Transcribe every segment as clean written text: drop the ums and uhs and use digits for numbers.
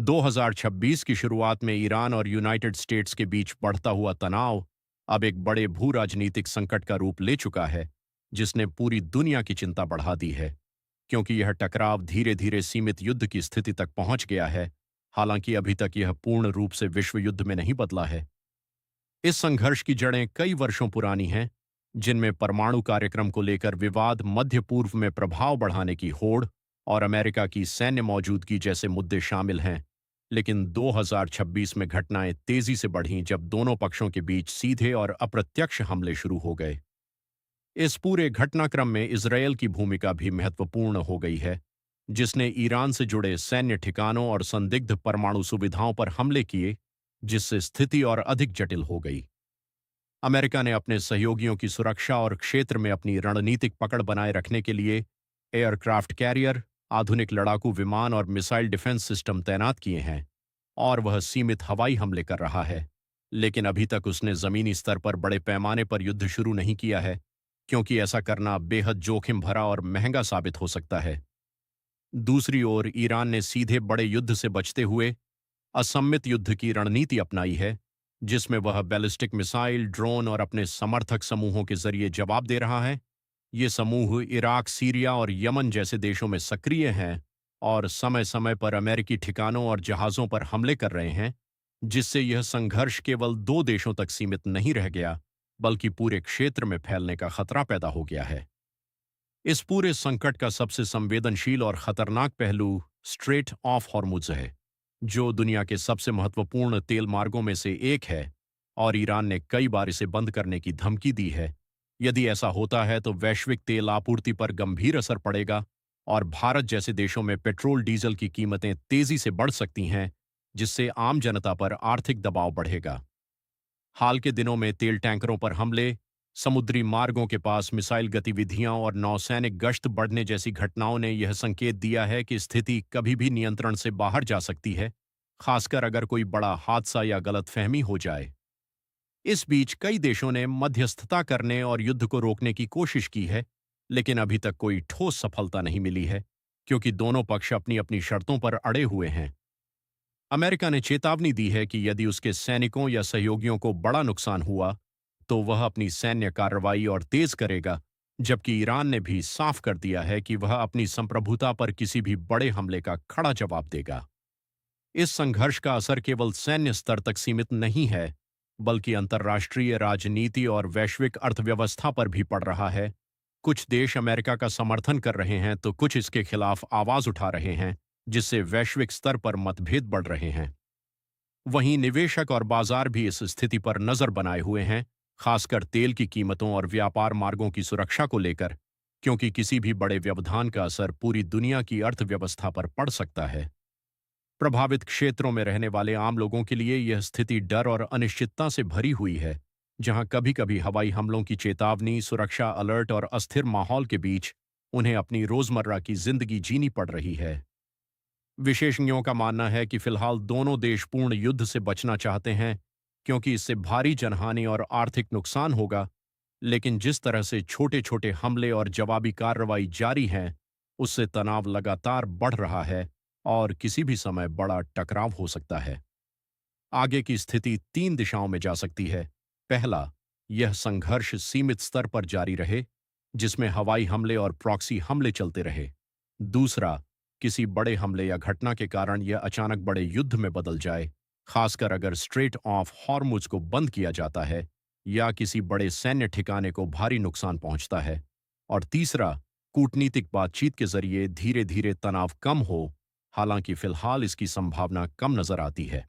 2026 की शुरुआत में ईरान और यूनाइटेड स्टेट्स के बीच बढ़ता हुआ तनाव अब एक बड़े भू राजनीतिक संकट का रूप ले चुका है, जिसने पूरी दुनिया की चिंता बढ़ा दी है। क्योंकि यह टकराव धीरे धीरे सीमित युद्ध की स्थिति तक पहुंच गया है, हालांकि अभी तक यह पूर्ण रूप से विश्व युद्ध में नहीं बदला है। इस संघर्ष की जड़ें कई वर्षों पुरानी हैं, जिनमें परमाणु कार्यक्रम को लेकर विवाद, मध्य पूर्व में प्रभाव बढ़ाने की होड़ और अमेरिका की सैन्य मौजूदगी जैसे मुद्दे शामिल हैं। लेकिन 2026 में घटनाएं तेजी से बढ़ीं जब दोनों पक्षों के बीच सीधे और अप्रत्यक्ष हमले शुरू हो गए। इस पूरे घटनाक्रम में इजरायल की भूमिका भी महत्वपूर्ण हो गई है, जिसने ईरान से जुड़े सैन्य ठिकानों और संदिग्ध परमाणु सुविधाओं पर हमले किए, जिससे स्थिति और अधिक जटिल हो गई। अमेरिका ने अपने सहयोगियों की सुरक्षा और क्षेत्र में अपनी रणनीतिक पकड़ बनाए रखने के लिए एयरक्राफ्ट कैरियर, आधुनिक लड़ाकू विमान और मिसाइल डिफेंस सिस्टम तैनात किए हैं, और वह सीमित हवाई हमले कर रहा है। लेकिन अभी तक उसने जमीनी स्तर पर बड़े पैमाने पर युद्ध शुरू नहीं किया है, क्योंकि ऐसा करना बेहद जोखिम भरा और महंगा साबित हो सकता है। दूसरी ओर ईरान ने सीधे बड़े युद्ध से बचते हुए असम्मित युद्ध की रणनीति अपनाई है, जिसमें वह बैलिस्टिक मिसाइल, ड्रोन और अपने समर्थक समूहों के जरिए जवाब दे रहा है। ये समूह इराक, सीरिया और यमन जैसे देशों में सक्रिय हैं और समय समय पर अमेरिकी ठिकानों और जहाज़ों पर हमले कर रहे हैं, जिससे यह संघर्ष केवल दो देशों तक सीमित नहीं रह गया, बल्कि पूरे क्षेत्र में फैलने का खतरा पैदा हो गया है। इस पूरे संकट का सबसे संवेदनशील और खतरनाक पहलू स्ट्रेट ऑफ हॉर्मुज है, जो दुनिया के सबसे महत्वपूर्ण तेल मार्गों में से एक है, और ईरान ने कई बार इसे बंद करने की धमकी दी है। यदि ऐसा होता है तो वैश्विक तेल आपूर्ति पर गंभीर असर पड़ेगा और भारत जैसे देशों में पेट्रोल डीजल की कीमतें तेजी से बढ़ सकती हैं, जिससे आम जनता पर आर्थिक दबाव बढ़ेगा। हाल के दिनों में तेल टैंकरों पर हमले, समुद्री मार्गों के पास मिसाइल गतिविधियां और नौसैनिक गश्त बढ़ने जैसी घटनाओं ने यह संकेत दिया है कि स्थिति कभी भी नियंत्रण से बाहर जा सकती है, खासकर अगर कोई बड़ा हादसा या गलतफहमी हो जाए। इस बीच कई देशों ने मध्यस्थता करने और युद्ध को रोकने की कोशिश की है, लेकिन अभी तक कोई ठोस सफलता नहीं मिली है, क्योंकि दोनों पक्ष अपनी अपनी शर्तों पर अड़े हुए हैं। अमेरिका ने चेतावनी दी है कि यदि उसके सैनिकों या सहयोगियों को बड़ा नुकसान हुआ, तो वह अपनी सैन्य कार्रवाई और तेज करेगा, जबकि ईरान ने भी साफ कर दिया है कि वह अपनी संप्रभुता पर किसी भी बड़े हमले का खड़ा जवाब देगा। इस संघर्ष का असर केवल सैन्य स्तर तक सीमित नहीं है, बल्कि अंतर्राष्ट्रीय राजनीति और वैश्विक अर्थव्यवस्था पर भी पड़ रहा है। कुछ देश अमेरिका का समर्थन कर रहे हैं तो कुछ इसके खिलाफ आवाज उठा रहे हैं, जिससे वैश्विक स्तर पर मतभेद बढ़ रहे हैं। वहीं निवेशक और बाजार भी इस स्थिति पर नजर बनाए हुए हैं, खासकर तेल की कीमतों और व्यापार मार्गों की सुरक्षा को लेकर, क्योंकि किसी भी बड़े व्यवधान का असर पूरी दुनिया की अर्थव्यवस्था पर पड़ सकता है। प्रभावित क्षेत्रों में रहने वाले आम लोगों के लिए यह स्थिति डर और अनिश्चितता से भरी हुई है, जहां कभी कभी हवाई हमलों की चेतावनी, सुरक्षा अलर्ट और अस्थिर माहौल के बीच उन्हें अपनी रोजमर्रा की जिंदगी जीनी पड़ रही है। विशेषज्ञों का मानना है कि फिलहाल दोनों देश पूर्ण युद्ध से बचना चाहते हैं, क्योंकि इससे भारी जनहानि और आर्थिक नुकसान होगा। लेकिन जिस तरह से छोटे छोटे हमले और जवाबी कार्रवाई जारी हैं, उससे तनाव लगातार बढ़ रहा है और किसी भी समय बड़ा टकराव हो सकता है। आगे की स्थिति तीन दिशाओं में जा सकती है। पहला, यह संघर्ष सीमित स्तर पर जारी रहे, जिसमें हवाई हमले और प्रॉक्सी हमले चलते रहे। दूसरा, किसी बड़े हमले या घटना के कारण यह अचानक बड़े युद्ध में बदल जाए, खासकर अगर स्ट्रेट ऑफ हॉर्मुज को बंद किया जाता है या किसी बड़े सैन्य ठिकाने को भारी नुकसान पहुंचता है। और तीसरा, कूटनीतिक बातचीत के जरिए धीरे धीरे तनाव कम हो, हालांकि फिलहाल इसकी संभावना कम नजर आती है।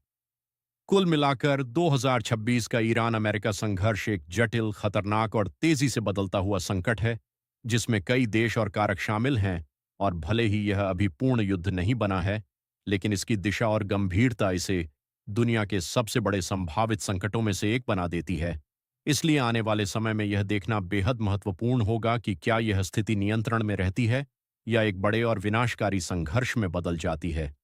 कुल मिलाकर 2026 का ईरान अमेरिका संघर्ष एक जटिल, खतरनाक और तेजी से बदलता हुआ संकट है, जिसमें कई देश और कारक शामिल हैं। और भले ही यह अभी पूर्ण युद्ध नहीं बना है, लेकिन इसकी दिशा और गंभीरता इसे दुनिया के सबसे बड़े संभावित संकटों में से एक बना देती है। इसलिए आने वाले समय में यह देखना बेहद महत्वपूर्ण होगा कि क्या यह स्थिति नियंत्रण में रहती है या एक बड़े और विनाशकारी संघर्ष में बदल जाती है।